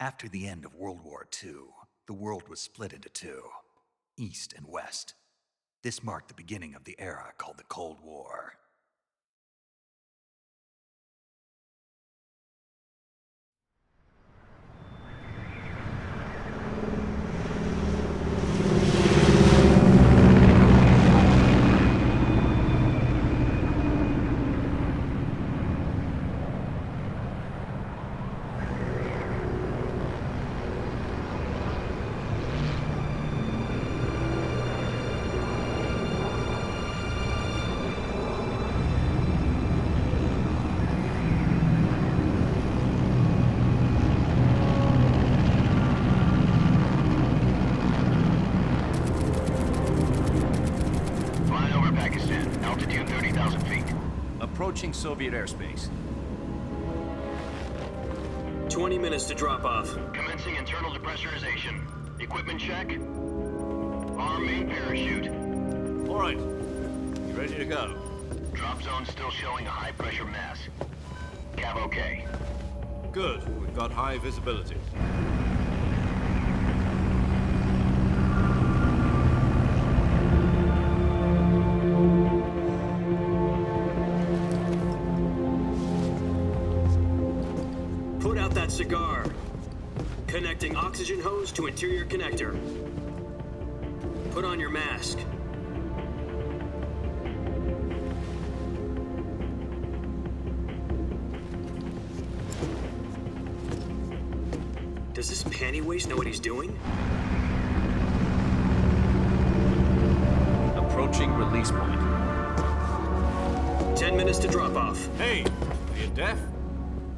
After the end of World War II, the world was split into two, East and West. This marked the beginning of the era called the Cold War. Approaching Soviet airspace. 20 minutes to drop off. Commencing internal depressurization. Equipment check. Arm main parachute. All right. You ready to go? Drop zone still showing a high pressure mass. Cav okay. Good. We've got high visibility. Cigar. Connecting oxygen hose to interior connector. Put on your mask. Does this panty waste know what he's doing? Approaching release point. 10 minutes to drop off. Hey, are you deaf?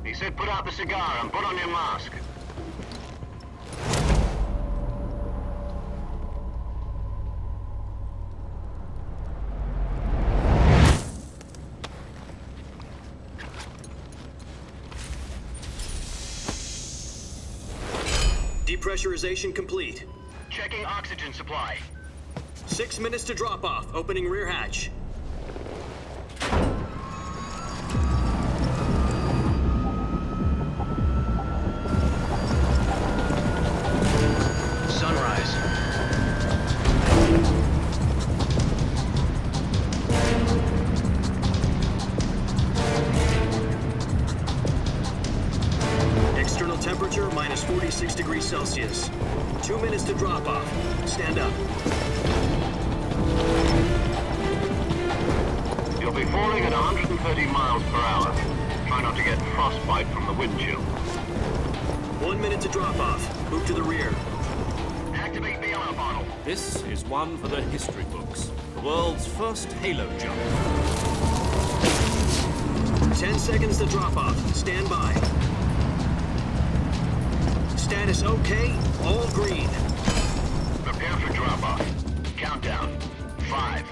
He said put out the cigar and put on your mask. Depressurization complete. Checking oxygen supply. 6 minutes to drop off. Opening rear hatch. Temperature minus 46 degrees Celsius. 2 minutes to drop off. Stand up. You'll be falling at 130 miles per hour. Try not to get frostbite from the wind chill. 1 minute to drop off. Move to the rear. Activate the yellow bottle. This is one for the history books. The world's first halo jump. 10 seconds to drop off. Stand by. Status okay, all green. Prepare for drop-off. Countdown. 5,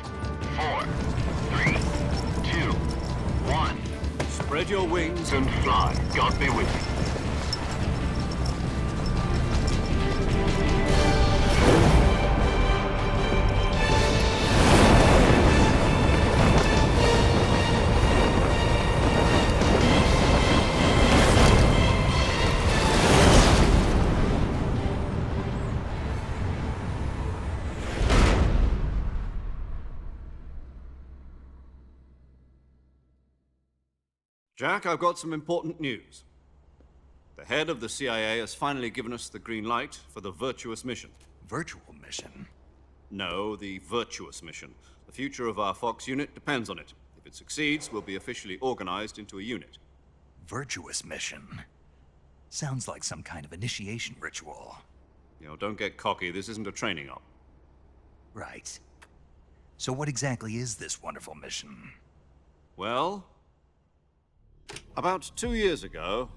4, 3, 2, 1. Spread your wings And fly. God be with you. Jack, I've got some important news. The head of the CIA has finally given us the green light for the virtuous mission. Virtual mission? No, the virtuous mission. The future of our Fox unit depends on it. If it succeeds, we'll be officially organized into a unit. Virtuous mission? Sounds like some kind of initiation ritual. You know, don't get cocky. This isn't a training op. Right. So what exactly is this wonderful mission? Well, about 2 years ago,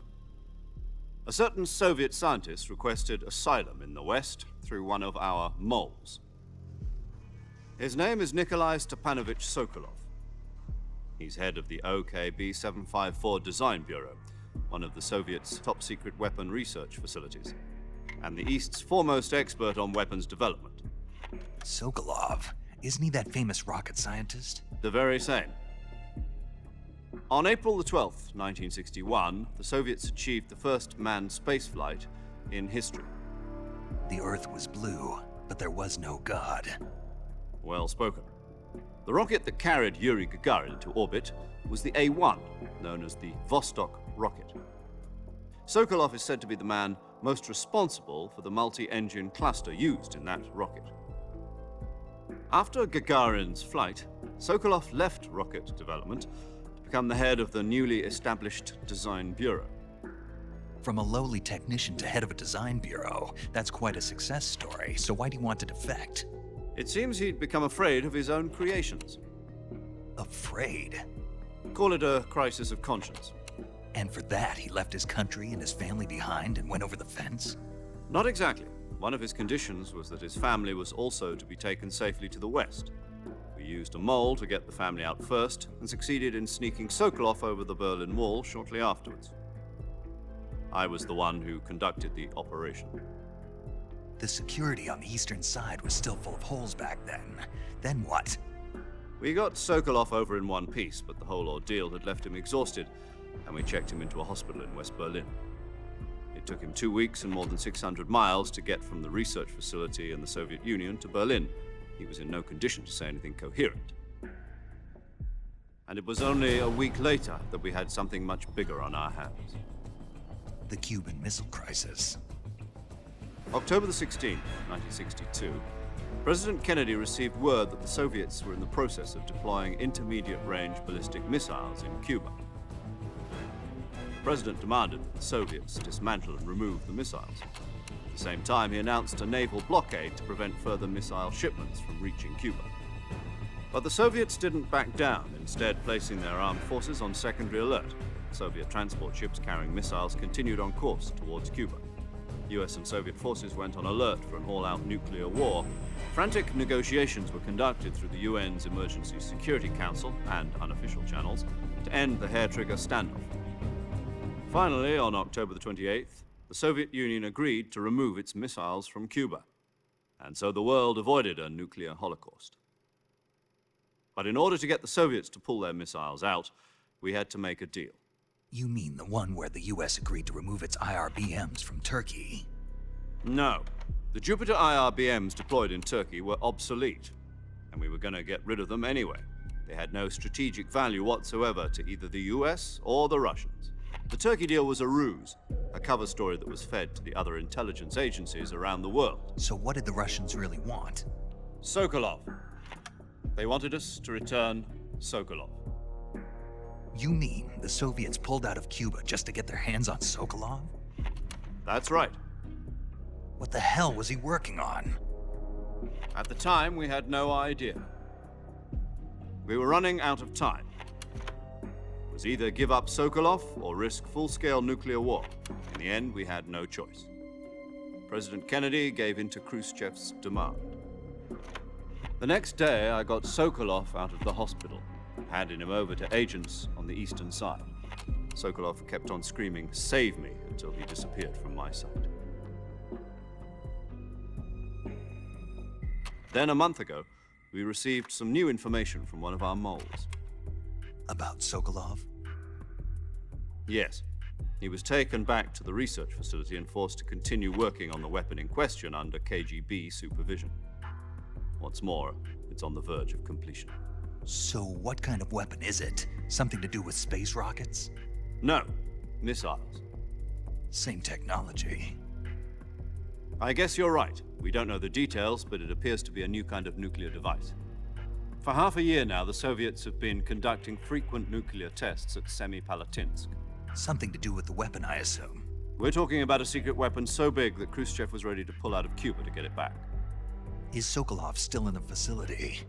a certain Soviet scientist requested asylum in the West through one of our moles. His name is Nikolai Stepanovich Sokolov. He's head of the OKB 754 Design Bureau, one of the Soviets' top-secret weapon research facilities, and the East's foremost expert on weapons development. Sokolov? Isn't he that famous rocket scientist? The very same. On April the 12th, 1961, the Soviets achieved the first manned spaceflight in history. The Earth was blue, but there was no God. Well spoken. The rocket that carried Yuri Gagarin into orbit was the A-1, known as the Vostok rocket. Sokolov is said to be the man most responsible for the multi-engine cluster used in that rocket. After Gagarin's flight, Sokolov left rocket development to become the head of the newly established Design Bureau. From a lowly technician to head of a design bureau, that's quite a success story, so why'd he want to defect? It seems he'd become afraid of his own creations. Afraid? Call it a crisis of conscience. And for that, he left his country and his family behind and went over the fence? Not exactly. One of his conditions was that his family was also to be taken safely to the west. We used a mole to get the family out first and succeeded in sneaking Sokolov over the Berlin Wall shortly afterwards. I was the one who conducted the operation. The security on the eastern side was still full of holes back then. Then what? We got Sokolov over in one piece, but the whole ordeal had left him exhausted, and we checked him into a hospital in West Berlin. It took him 2 weeks and more than 600 miles to get from the research facility in the Soviet Union to Berlin. He was in no condition to say anything coherent. And it was only a week later that we had something much bigger on our hands. The Cuban Missile Crisis. October the 16th, 1962, President Kennedy received word that the Soviets were in the process of deploying intermediate-range ballistic missiles in Cuba. The President demanded that the Soviets dismantle and remove the missiles. At the same time, he announced a naval blockade to prevent further missile shipments from reaching Cuba. But the Soviets didn't back down, instead placing their armed forces on secondary alert. Soviet transport ships carrying missiles continued on course towards Cuba. US and Soviet forces went on alert for an all-out nuclear war. Frantic negotiations were conducted through the UN's Emergency Security Council and unofficial channels to end the hair-trigger standoff. Finally, on October the 28th, the Soviet Union agreed to remove its missiles from Cuba. And so the world avoided a nuclear holocaust. But in order to get the Soviets to pull their missiles out, we had to make a deal. You mean the one where the US agreed to remove its IRBMs from Turkey? No. The Jupiter IRBMs deployed in Turkey were obsolete, and we were going to get rid of them anyway. They had no strategic value whatsoever to either the US or the Russians. The Turkey deal was a ruse, a cover story that was fed to the other intelligence agencies around the world. So what did the Russians really want? Sokolov. They wanted us to return Sokolov. You mean the Soviets pulled out of Cuba just to get their hands on Sokolov? That's right. What the hell was he working on? At the time, we had no idea. We were running out of time. It was either give up Sokolov or risk full-scale nuclear war. In the end, we had no choice. President Kennedy gave in to Khrushchev's demand. The next day, I got Sokolov out of the hospital, handing him over to agents on the eastern side. Sokolov kept on screaming, "Save me," until he disappeared from my sight. Then a month ago, we received some new information from one of our moles. About Sokolov? Yes. He was taken back to the research facility and forced to continue working on the weapon in question under KGB supervision. What's more, it's on the verge of completion. So what kind of weapon is it? Something to do with space rockets? No, missiles. Same technology. I guess you're right. We don't know the details, but it appears to be a new kind of nuclear device. For half a year now, the Soviets have been conducting frequent nuclear tests at Semipalatinsk. Something to do with the weapon, I assume. We're talking about a secret weapon so big that Khrushchev was ready to pull out of Cuba to get it back. Is Sokolov still in the facility?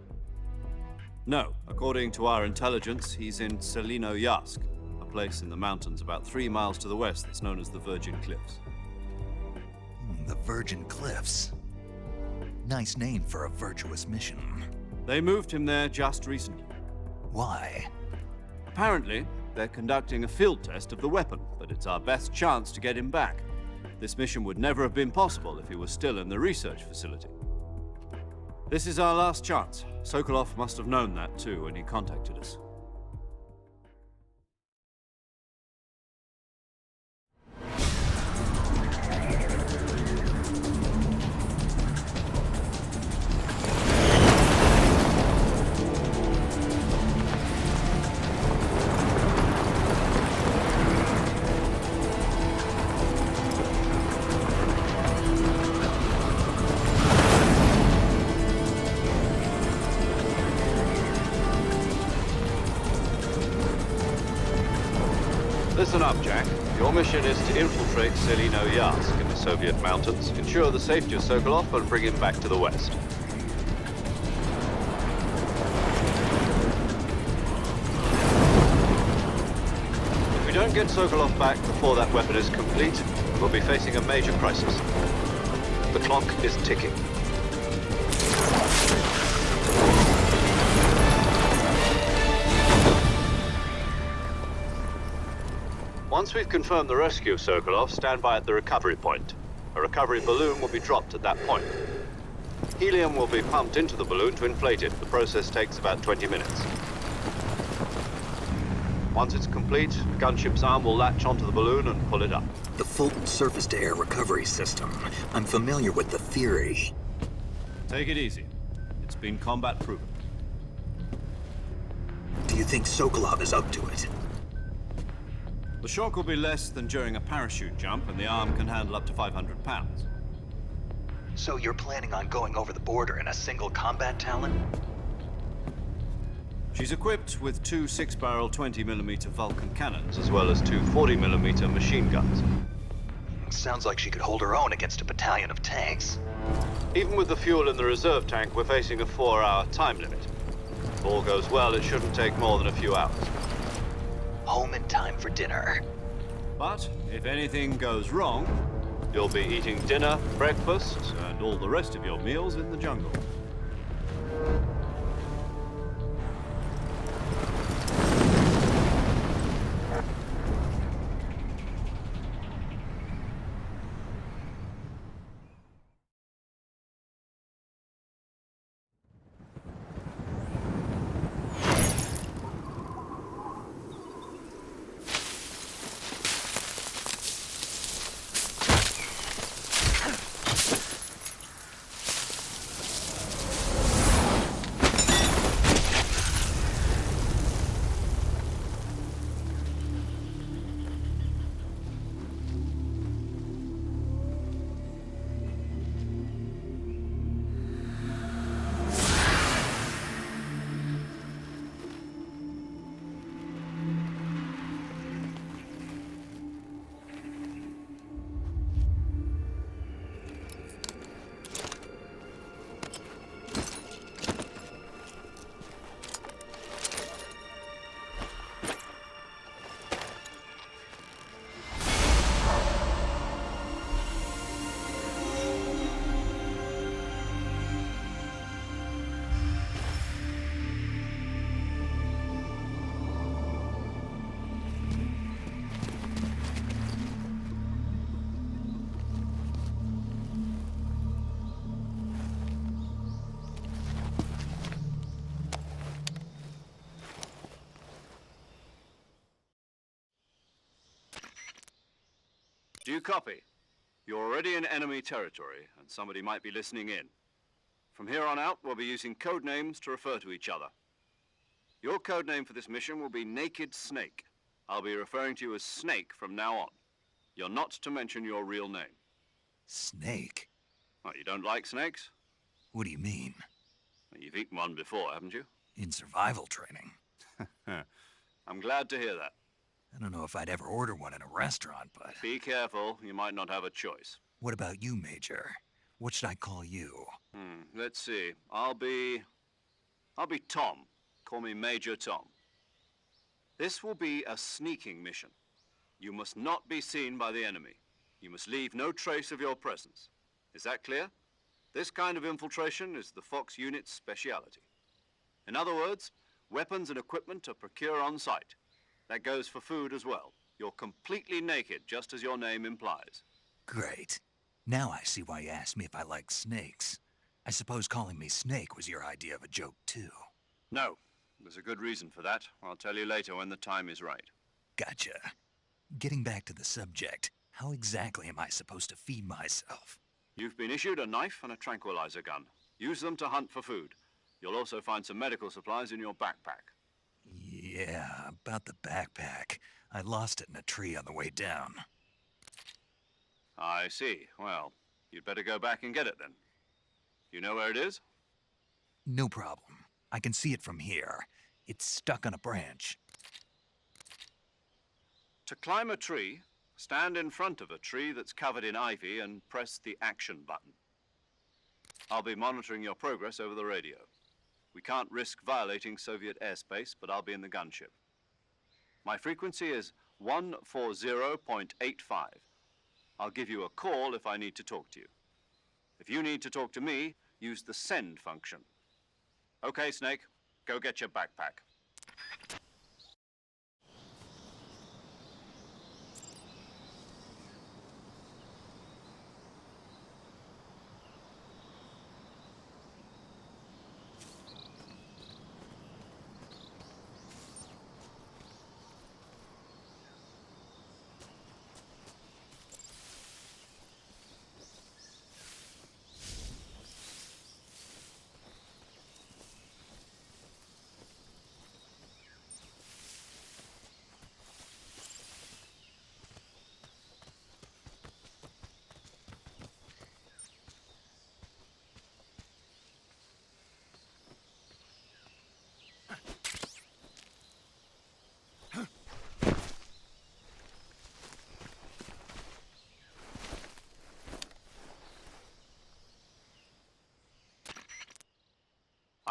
No. According to our intelligence, he's in Selinoyarsk, a place in the mountains about 3 miles to the west that's known as the Virgin Cliffs. The Virgin Cliffs. Nice name for a virtuous mission. They moved him there just recently. Why? Apparently, they're conducting a field test of the weapon, but it's our best chance to get him back. This mission would never have been possible if he was still in the research facility. This is our last chance. Sokolov must have known that too when he contacted us. Listen up, Jack. Your mission is to infiltrate Selino-Yarsk in the Soviet mountains, ensure the safety of Sokolov, and bring him back to the West. If we don't get Sokolov back before that weapon is complete, we'll be facing a major crisis. The clock is ticking. Once we've confirmed the rescue of Sokolov, stand by at the recovery point. A recovery balloon will be dropped at that point. Helium will be pumped into the balloon to inflate it. The process takes about 20 minutes. Once it's complete, the gunship's arm will latch onto the balloon and pull it up. The Fulton surface-to-air recovery system. I'm familiar with the theory. Take it easy. It's been combat-proven. Do you think Sokolov is up to it? The shock will be less than during a parachute jump, and the arm can handle up to 500 pounds. So you're planning on going over the border in a single combat Talon? She's equipped with two 6-barrel 20mm Vulcan cannons, as well as two 40mm machine guns. Sounds like she could hold her own against a battalion of tanks. Even with the fuel in the reserve tank, we're facing a 4-hour time limit. If all goes well, it shouldn't take more than a few hours. Home in time for dinner. But if anything goes wrong, you'll be eating dinner, breakfast, and all the rest of your meals in the jungle. Do you copy? You're already in enemy territory, and somebody might be listening in. From here on out, we'll be using code names to refer to each other. Your code name for this mission will be Naked Snake. I'll be referring to you as Snake from now on. You're not to mention your real name. Snake? Well, you don't like snakes? What do you mean? Well, you've eaten one before, haven't you? In survival training. I'm glad to hear that. I don't know if I'd ever order one in a restaurant, but... Be careful, you might not have a choice. What about you, Major? What should I call you? Let's see. I'll be Tom. Call me Major Tom. This will be a sneaking mission. You must not be seen by the enemy. You must leave no trace of your presence. Is that clear? This kind of infiltration is the Fox unit's speciality. In other words, weapons and equipment are procured on site. That goes for food as well. You're completely naked, just as your name implies. Great. Now I see why you asked me if I like snakes. I suppose calling me Snake was your idea of a joke, too. No. There's a good reason for that. I'll tell you later when the time is right. Gotcha. Getting back to the subject, how exactly am I supposed to feed myself? You've been issued a knife and a tranquilizer gun. Use them to hunt for food. You'll also find some medical supplies in your backpack. Yeah, about the backpack. I lost it in a tree on the way down. I see. Well, you'd better go back and get it then. You know where it is? No problem. I can see it from here. It's stuck on a branch. To climb a tree, stand in front of a tree that's covered in ivy and press the action button. I'll be monitoring your progress over the radio. We can't risk violating Soviet airspace, but I'll be in the gunship. My frequency is 140.85. I'll give you a call if I need to talk to you. If you need to talk to me, use the send function. Okay, Snake, go get your backpack.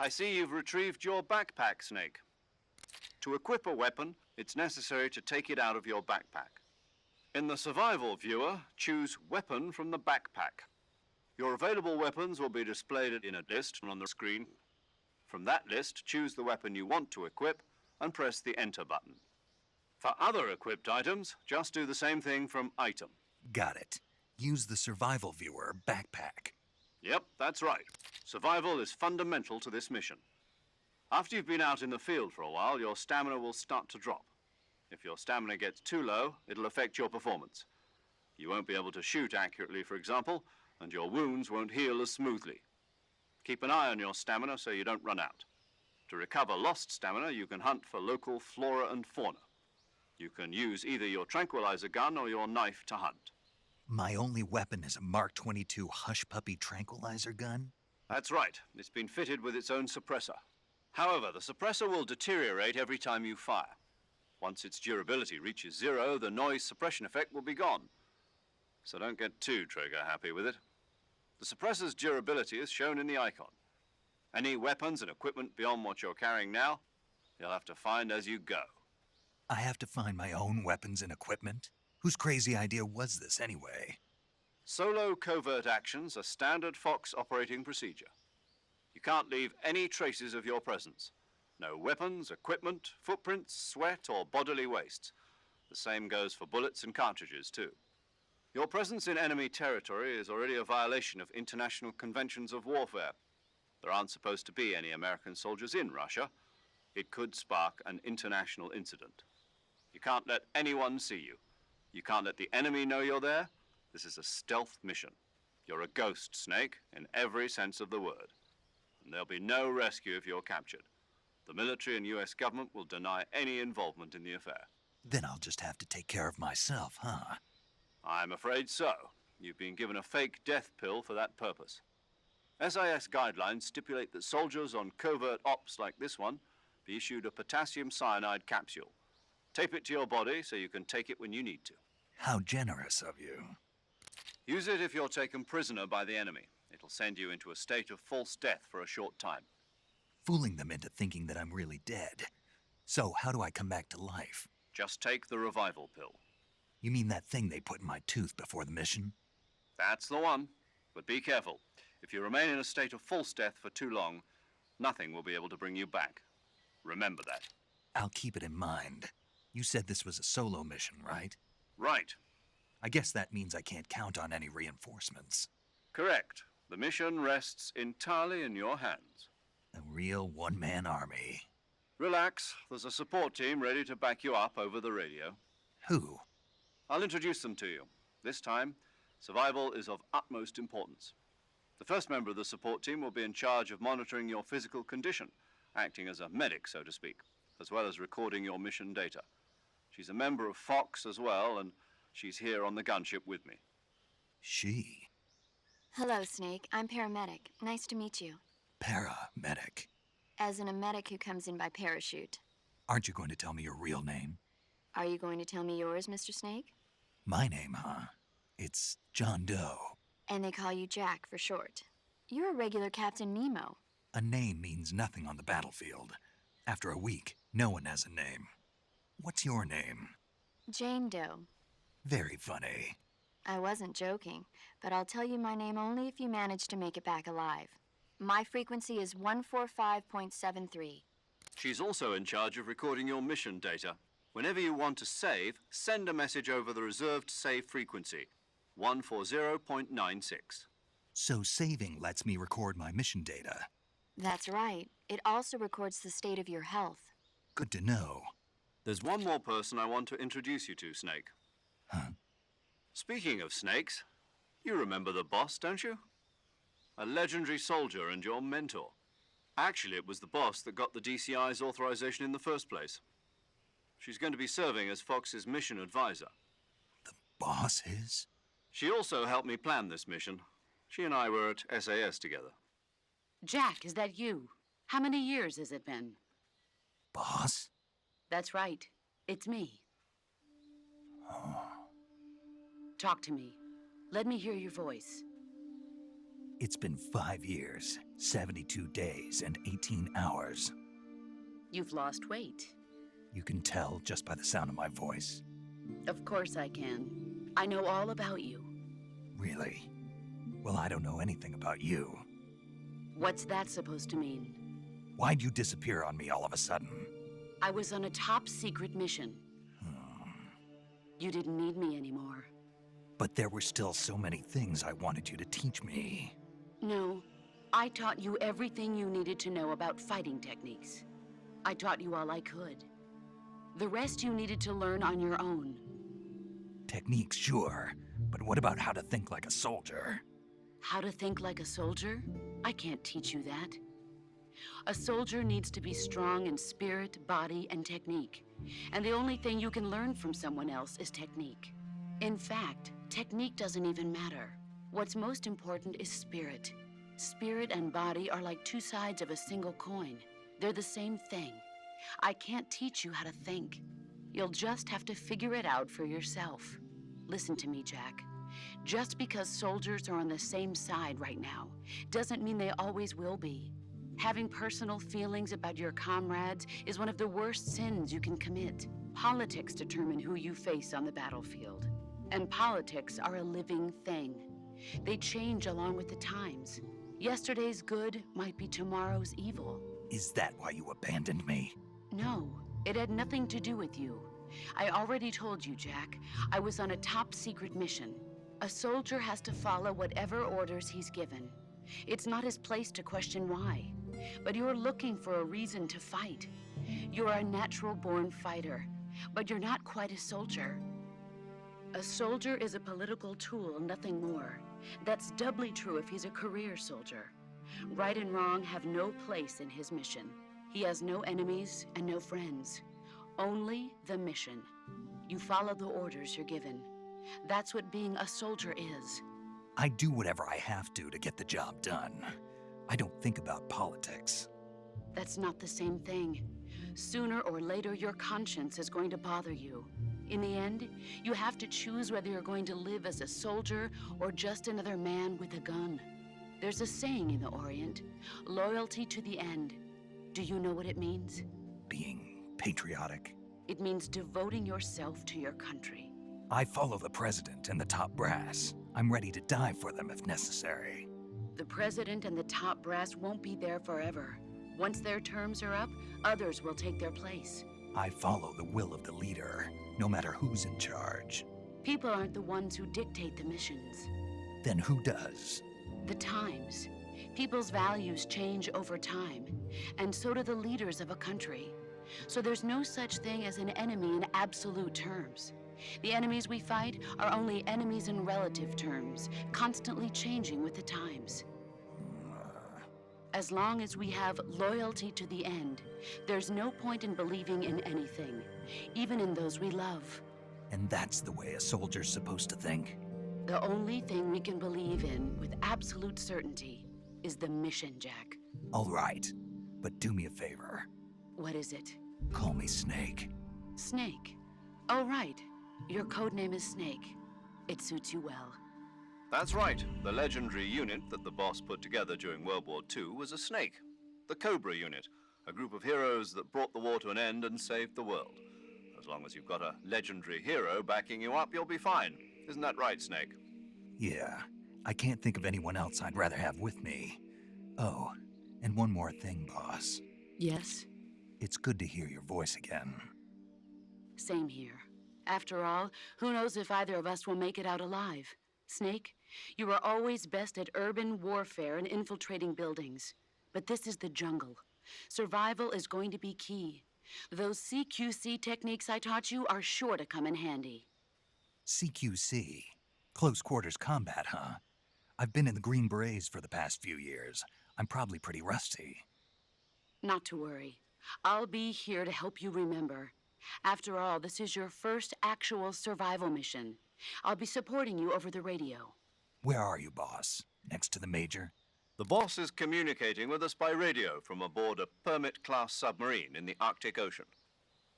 I see you've retrieved your backpack, Snake. To equip a weapon, it's necessary to take it out of your backpack. In the survival viewer, choose Weapon from the backpack. Your available weapons will be displayed in a list on the screen. From that list, choose the weapon you want to equip and press the Enter button. For other equipped items, just do the same thing from Item. Got it. Use the survival viewer backpack. Yep, that's right. Survival is fundamental to this mission. After you've been out in the field for a while, your stamina will start to drop. If your stamina gets too low, it'll affect your performance. You won't be able to shoot accurately, for example, and your wounds won't heal as smoothly. Keep an eye on your stamina so you don't run out. To recover lost stamina, you can hunt for local flora and fauna. You can use either your tranquilizer gun or your knife to hunt. My only weapon is a Mark 22 Hush Puppy tranquilizer gun? That's right. It's been fitted with its own suppressor. However, the suppressor will deteriorate every time you fire. Once its durability reaches 0, the noise suppression effect will be gone. So don't get too trigger happy with it. The suppressor's durability is shown in the icon. Any weapons and equipment beyond what you're carrying now, you'll have to find as you go. I have to find my own weapons and equipment? Whose crazy idea was this anyway? Solo covert actions are standard Fox operating procedure. You can't leave any traces of your presence. No weapons, equipment, footprints, sweat, or bodily wastes. The same goes for bullets and cartridges, too. Your presence in enemy territory is already a violation of international conventions of warfare. There aren't supposed to be any American soldiers in Russia. It could spark an international incident. You can't let anyone see you. You can't let the enemy know you're there. This is a stealth mission. You're a ghost, Snake, in every sense of the word. And there'll be no rescue if you're captured. The military and US government will deny any involvement in the affair. Then I'll just have to take care of myself, huh? I'm afraid so. You've been given a fake death pill for that purpose. SIS guidelines stipulate that soldiers on covert ops like this one be issued a potassium cyanide capsule. Tape it to your body so you can take it when you need to. How generous of you. Use it if you're taken prisoner by the enemy. It'll send you into a state of false death for a short time. Fooling them into thinking that I'm really dead. So how do I come back to life? Just take the revival pill. You mean that thing they put in my tooth before the mission? That's the one. But be careful. If you remain in a state of false death for too long, nothing will be able to bring you back. Remember that. I'll keep it in mind. You said this was a solo mission, right? Right. I guess that means I can't count on any reinforcements. Correct. The mission rests entirely in your hands. A real one-man army. Relax. There's a support team ready to back you up over the radio. Who? I'll introduce them to you. This time, survival is of utmost importance. The first member of the support team will be in charge of monitoring your physical condition, acting as a medic, so to speak, as well as recording your mission data. She's a member of Fox as well, and she's here on the gunship with me. She? Hello, Snake. I'm paramedic. Nice to meet you. Paramedic. As in a medic who comes in by parachute. Aren't you going to tell me your real name? Are you going to tell me yours, Mr. Snake? My name, huh? It's John Doe. And they call you Jack for short. You're a regular Captain Nemo. A name means nothing on the battlefield. After a week, no one has a name. What's your name? Jane Doe. Very funny. I wasn't joking, but I'll tell you my name only if you manage to make it back alive. My frequency is 145.73. She's also in charge of recording your mission data. Whenever you want to save, send a message over the reserved save frequency, 140.96. So saving lets me record my mission data. That's right. It also records the state of your health. Good to know. There's one more person I want to introduce you to, Snake. Huh? Speaking of snakes, you remember the boss, don't you? A legendary soldier and your mentor. Actually, it was the boss that got the DCI's authorization in the first place. She's going to be serving as Fox's mission advisor. The boss is? She also helped me plan this mission. She and I were at SAS together. Jack, is that you? How many years has it been? Boss? That's right. It's me. Talk to me. Let me hear your voice. It's been 5 years, 72 days, and 18 hours. You've lost weight. You can tell just by the sound of my voice. Of course I can. I know all about you. Really? Well, I don't know anything about you. What's that supposed to mean? Why'd you disappear on me all of a sudden? I was on a top-secret mission. You didn't need me anymore. But there were still so many things I wanted you to teach me. No, I taught you everything you needed to know about fighting techniques. I taught you all I could. The rest you needed to learn on your own. Techniques, sure. But what about how to think like a soldier? How to think like a soldier? I can't teach you that. A soldier needs to be strong in spirit, body, and technique. And the only thing you can learn from someone else is technique. In fact, technique doesn't even matter. What's most important is spirit. Spirit and body are like two sides of a single coin. They're the same thing. I can't teach you how to think. You'll just have to figure it out for yourself. Listen to me, Jack. Just because soldiers are on the same side right now doesn't mean they always will be. Having personal feelings about your comrades is one of the worst sins you can commit. Politics determine who you face on the battlefield. And politics are a living thing. They change along with the times. Yesterday's good might be tomorrow's evil. Is that why you abandoned me? No, it had nothing to do with you. I already told you, Jack. I was on a top-secret mission. A soldier has to follow whatever orders he's given. It's not his place to question why. But you're looking for a reason to fight. You're a natural-born fighter, but you're not quite a soldier. A soldier is a political tool, nothing more. That's doubly true if he's a career soldier. Right and wrong have no place in his mission. He has no enemies and no friends. Only the mission. You follow the orders you're given. That's what being a soldier is. I do whatever I have to get the job done. I don't think about politics. That's not the same thing. Sooner or later, your conscience is going to bother you. In the end, you have to choose whether you're going to live as a soldier or just another man with a gun. There's a saying in the Orient, loyalty to the end. Do you know what it means? Being patriotic. It means devoting yourself to your country. I follow the president and the top brass. I'm ready to die for them if necessary. The president and the top brass won't be there forever. Once their terms are up, others will take their place. I follow the will of the leader, no matter who's in charge. People aren't the ones who dictate the missions. Then who does? The times. People's values change over time, and so do the leaders of a country. So there's no such thing as an enemy in absolute terms. The enemies we fight are only enemies in relative terms, constantly changing with the times. As long as we have loyalty to the end, there's no point in believing in anything, even in those we love. And that's the way a soldier's supposed to think? The only thing we can believe in with absolute certainty is the mission, Jack. All right, but do me a favor. What is it? Call me Snake. Snake. Oh, right. Your code name is Snake. It suits you well. That's right. The legendary unit that the boss put together during World War II was a snake. The Cobra unit, a group of heroes that brought the war to an end and saved the world. As long as you've got a legendary hero backing you up, you'll be fine. Isn't that right, Snake? Yeah, I can't think of anyone else I'd rather have with me. Oh, and one more thing, boss. Yes? It's good to hear your voice again. Same here. After all, who knows if either of us will make it out alive? Snake, you are always best at urban warfare and infiltrating buildings. But this is the jungle. Survival is going to be key. Those CQC techniques I taught you are sure to come in handy. CQC? Close quarters combat, huh? I've been in the Green Berets for the past few years. I'm probably pretty rusty. Not to worry. I'll be here to help you remember. After all, this is your first actual survival mission. I'll be supporting you over the radio. Where are you, boss? Next to the Major? The boss is communicating with us by radio from aboard a Permit-class submarine in the Arctic Ocean.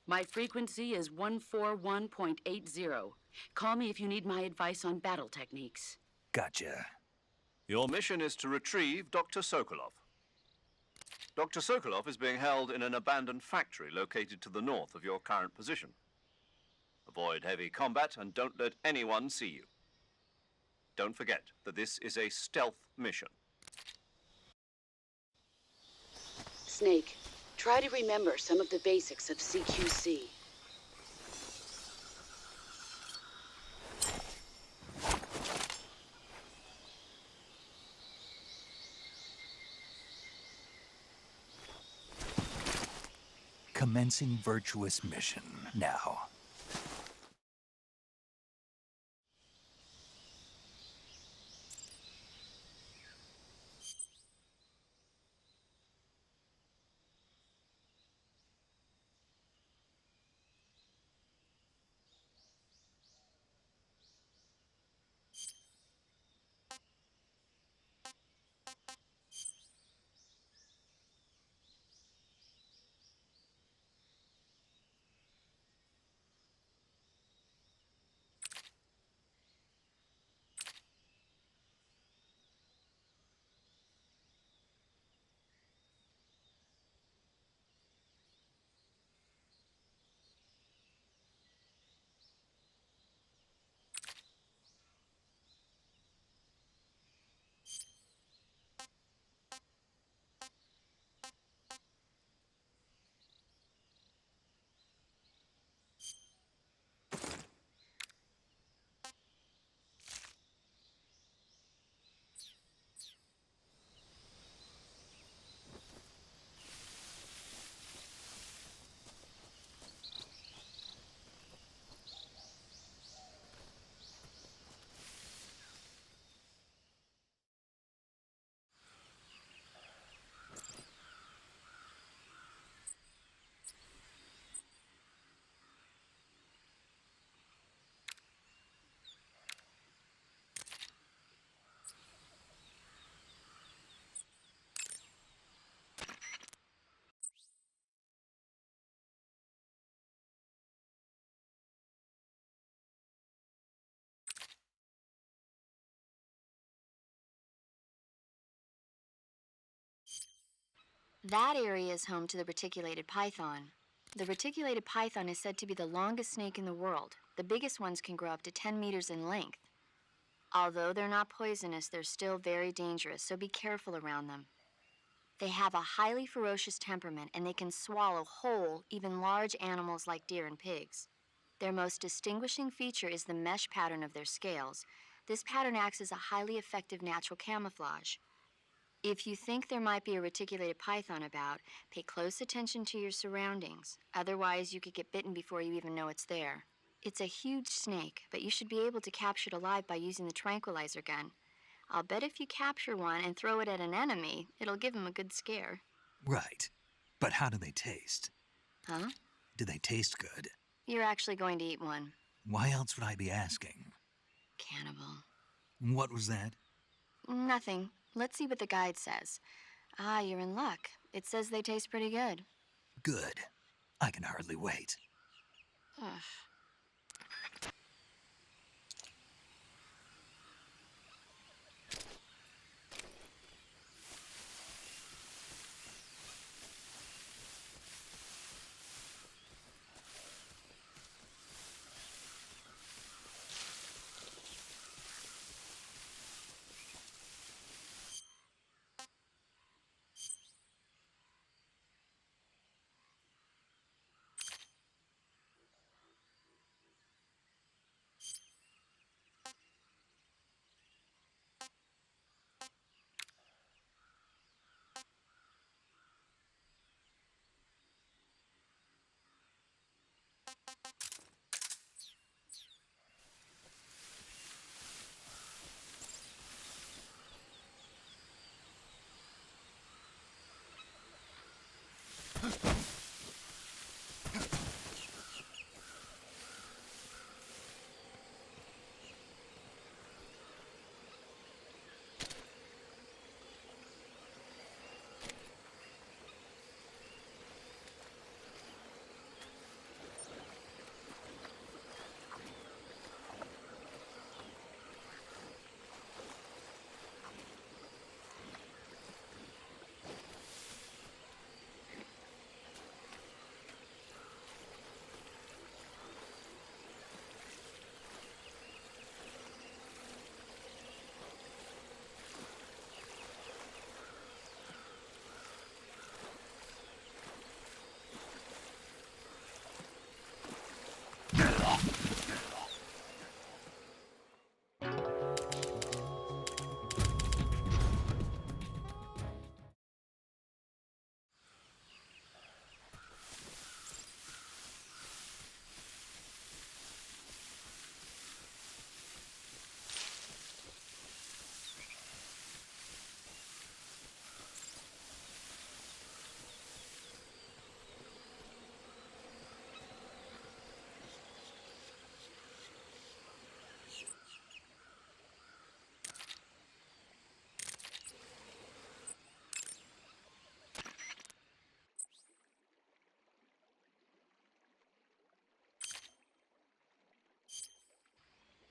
My frequency is 141.80. Call me if you need my advice on battle techniques. Gotcha. Your mission is to retrieve Dr. Sokolov. Dr. Sokolov is being held in an abandoned factory located to the north of your current position. Avoid heavy combat and don't let anyone see you. Don't forget that this is a stealth mission. Snake, try to remember some of the basics of CQC. Commencing virtuous mission now. That area is home to the reticulated python. The reticulated python is said to be the longest snake in the world. The biggest ones can grow up to 10 meters in length. Although they're not poisonous, they're still very dangerous, so be careful around them. They have a highly ferocious temperament, and they can swallow whole, even large animals like deer and pigs. Their most distinguishing feature is the mesh pattern of their scales. This pattern acts as a highly effective natural camouflage. If you think there might be a reticulated python about, pay close attention to your surroundings. Otherwise, you could get bitten before you even know it's there. It's a huge snake, but you should be able to capture it alive by using the tranquilizer gun. I'll bet if you capture one and throw it at an enemy, it'll give him a good scare. Right. But how do they taste? Huh? Do they taste good? You're actually going to eat one. Why else would I be asking? Cannibal. What was that? Nothing. Let's see what the guide says. Ah, you're in luck. It says they taste pretty good. Good. I can hardly wait. Ugh.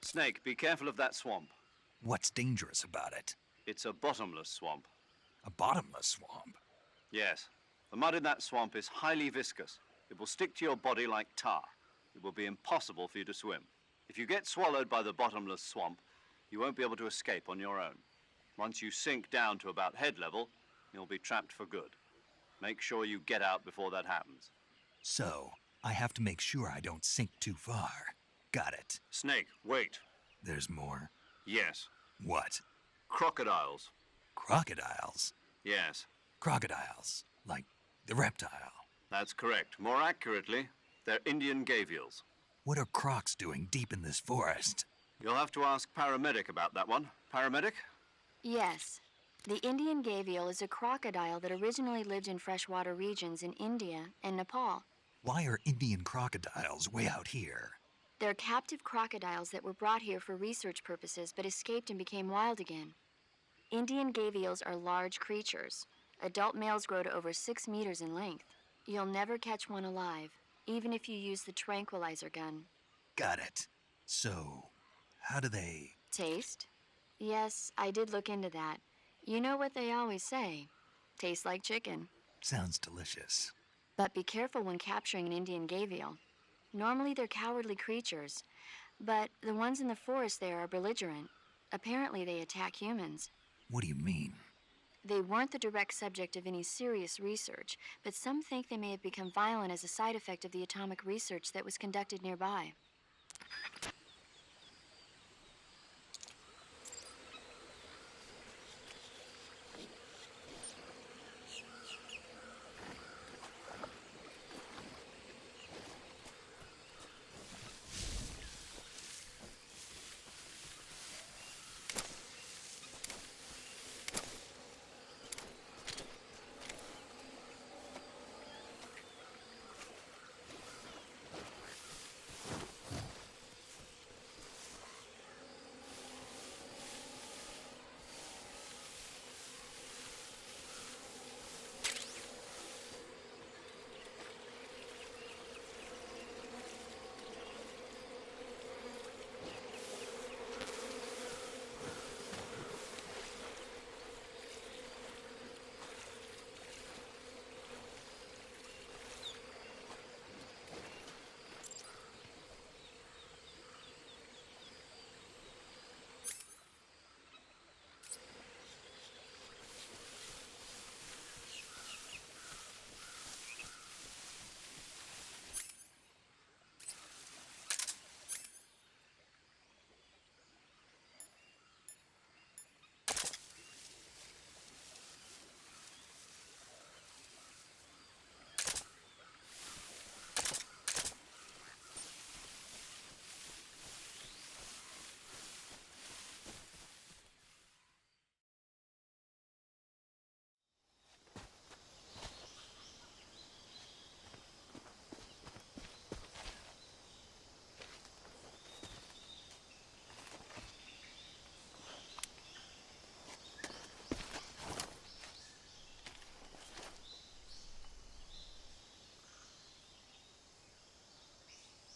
Snake, be careful of that swamp. What's dangerous about it? It's a bottomless swamp. A bottomless swamp? Yes. The mud in that swamp is highly viscous. It will stick to your body like tar. It will be impossible for you to swim. If you get swallowed by the bottomless swamp, you won't be able to escape on your own. Once you sink down to about head level, you'll be trapped for good. Make sure you get out before that happens. So, I have to make sure I don't sink too far. Got it. Snake, wait. There's more? Yes. What? Crocodiles. Crocodiles? Yes. Crocodiles, like the reptile. That's correct. More accurately, they're Indian gavials. What are crocs doing deep in this forest? You'll have to ask Paramedic about that one. Paramedic? Yes. The Indian gavial is a crocodile that originally lived in freshwater regions in India and Nepal. Why are Indian crocodiles way out here? They're captive crocodiles that were brought here for research purposes but escaped and became wild again. Indian gavials are large creatures. Adult males grow to over 6 meters in length. You'll never catch one alive, even if you use the tranquilizer gun. Got it. So, how do they... Taste? Yes, I did look into that. You know what they always say. Tastes like chicken. Sounds delicious. But be careful when capturing an Indian gavial. Normally they're cowardly creatures, but the ones in the forest there are belligerent. Apparently they attack humans. What do you mean? They weren't the direct subject of any serious research, but some think they may have become violent as a side effect of the atomic research that was conducted nearby.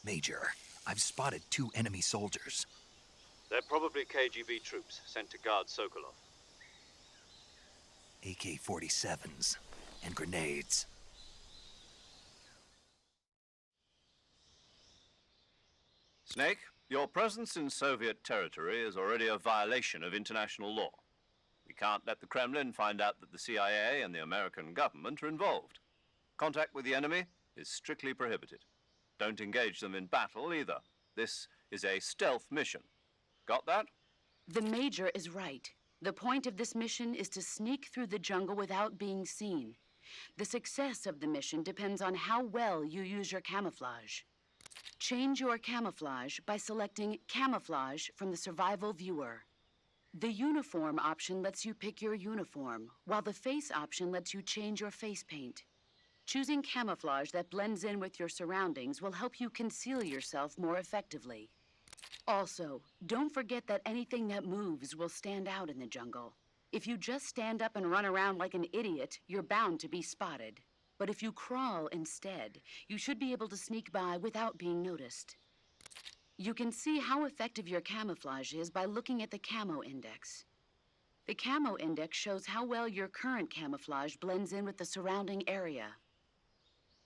Major, I've spotted 2 enemy soldiers. They're probably KGB troops sent to guard Sokolov. AK-47s and grenades. Snake, your presence in Soviet territory is already a violation of international law. We can't let the Kremlin find out that the CIA and the American government are involved. Contact with the enemy is strictly prohibited. Don't engage them in battle either. This is a stealth mission. Got that? The Major is right. The point of this mission is to sneak through the jungle without being seen. The success of the mission depends on how well you use your camouflage. Change your camouflage by selecting Camouflage from the Survival Viewer. The Uniform option lets you pick your uniform, while the Face option lets you change your face paint. Choosing camouflage that blends in with your surroundings will help you conceal yourself more effectively. Also, don't forget that anything that moves will stand out in the jungle. If you just stand up and run around like an idiot, you're bound to be spotted. But if you crawl instead, you should be able to sneak by without being noticed. You can see how effective your camouflage is by looking at the camo index. The camo index shows how well your current camouflage blends in with the surrounding area.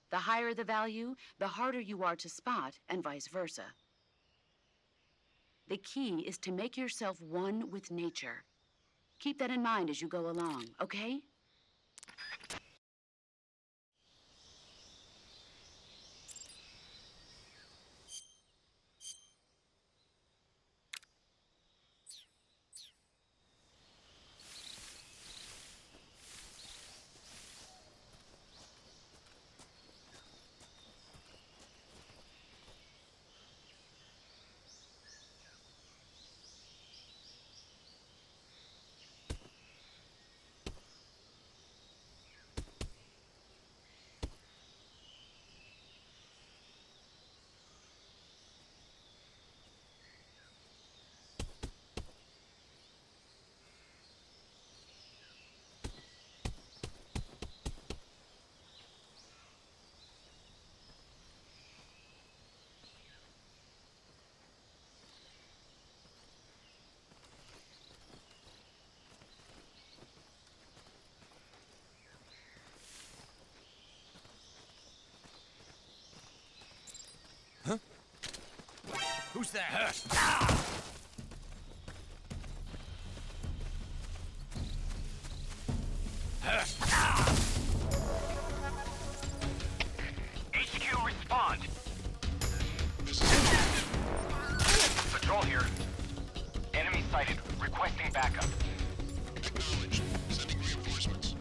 The higher the value, the harder you are to spot, and vice versa. The key is to make yourself one with nature. Keep that in mind as you go along, okay? Who's there? HQ, respond. Patrol here. Enemy sighted. Requesting backup. Acknowledged. Sending reinforcements.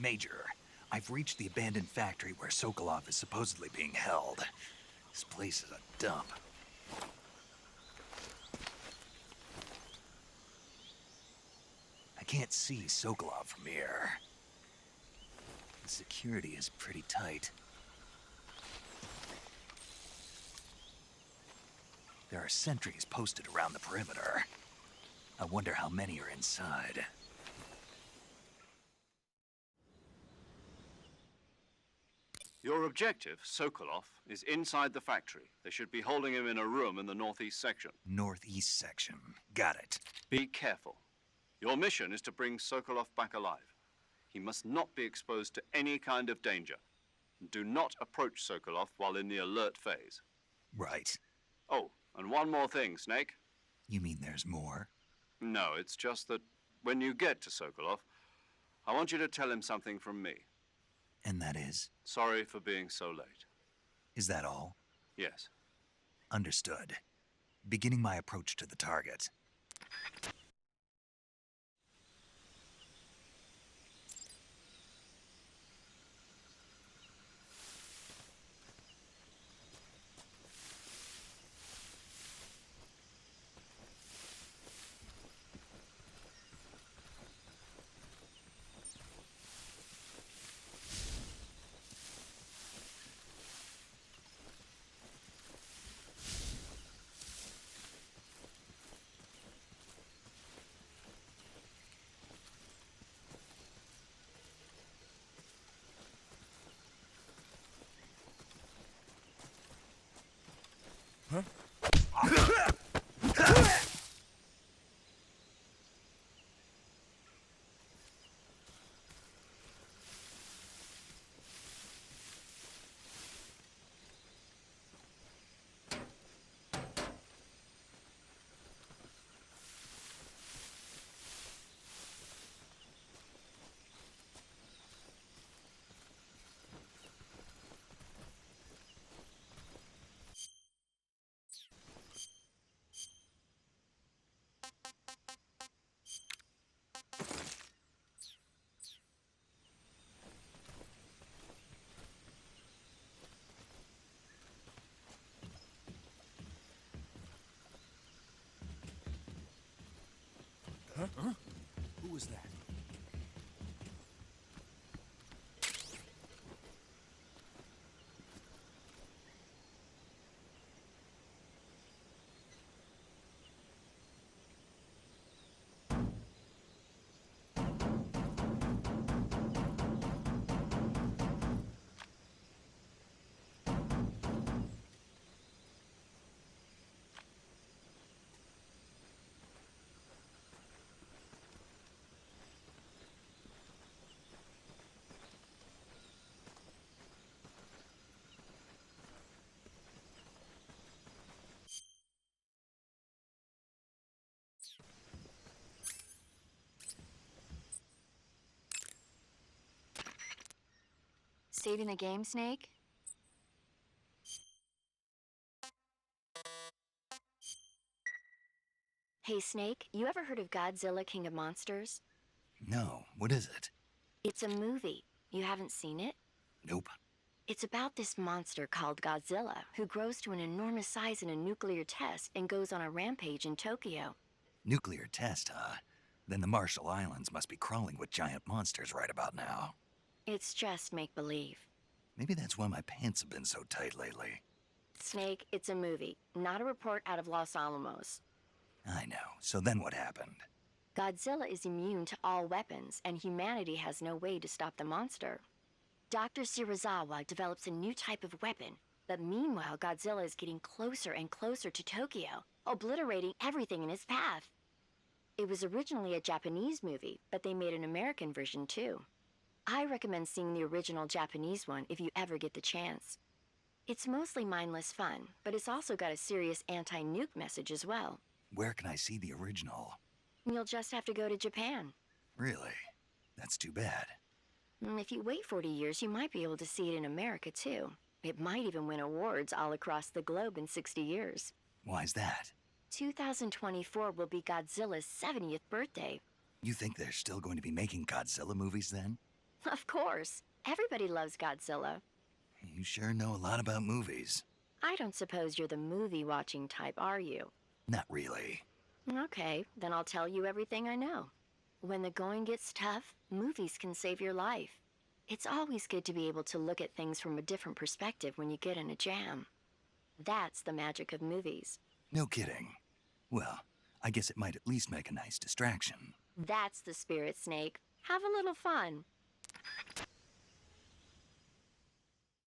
Major, I've reached the abandoned factory where Sokolov is supposedly being held. This place is a dump. I can't see Sokolov from here. The security is pretty tight. There are sentries posted around the perimeter. I wonder how many are inside. Your objective, Sokolov, is inside the factory. They should be holding him in a room in the northeast section. Northeast section. Got it. Be careful. Your mission is to bring Sokolov back alive. He must not be exposed to any kind of danger. Do not approach Sokolov while in the alert phase. Right. Oh, and one more thing, Snake. You mean there's more? No, it's just that when you get to Sokolov, I want you to tell him something from me. And that is? Sorry for being so late. Is that all? Yes. Understood. Beginning my approach to the target. Who was that? Saving the game, Snake? Hey, Snake, you ever heard of Godzilla, King of Monsters? No, what is it? It's a movie. You haven't seen it? Nope. It's about this monster called Godzilla, who grows to an enormous size in a nuclear test and goes on a rampage in Tokyo. Nuclear test, huh? Then the Marshall Islands must be crawling with giant monsters right about now. It's just make-believe. Maybe that's why my pants have been so tight lately. Snake, it's a movie, not a report out of Los Alamos. I know. So then what happened? Godzilla is immune to all weapons, and humanity has no way to stop the monster. Dr. Shirazawa develops a new type of weapon, but meanwhile Godzilla is getting closer and closer to Tokyo, obliterating everything in his path. It was originally a Japanese movie, but they made an American version too. I recommend seeing the original Japanese one if you ever get the chance. It's mostly mindless fun, but it's also got a serious anti-nuke message as well. Where can I see the original? You'll just have to go to Japan. Really? That's too bad. If you wait 40 years, you might be able to see it in America too. It might even win awards all across the globe in 60 years. Why's that? 2024 will be Godzilla's 70th birthday. You think they're still going to be making Godzilla movies then? Of course. Everybody loves Godzilla. You sure know a lot about movies. I don't suppose you're the movie-watching type, are you? Not really. Okay, then I'll tell you everything I know. When the going gets tough, movies can save your life. It's always good to be able to look at things from a different perspective when you get in a jam. That's the magic of movies. No kidding. Well, I guess it might at least make a nice distraction. That's the spirit, Snake. Have a little fun.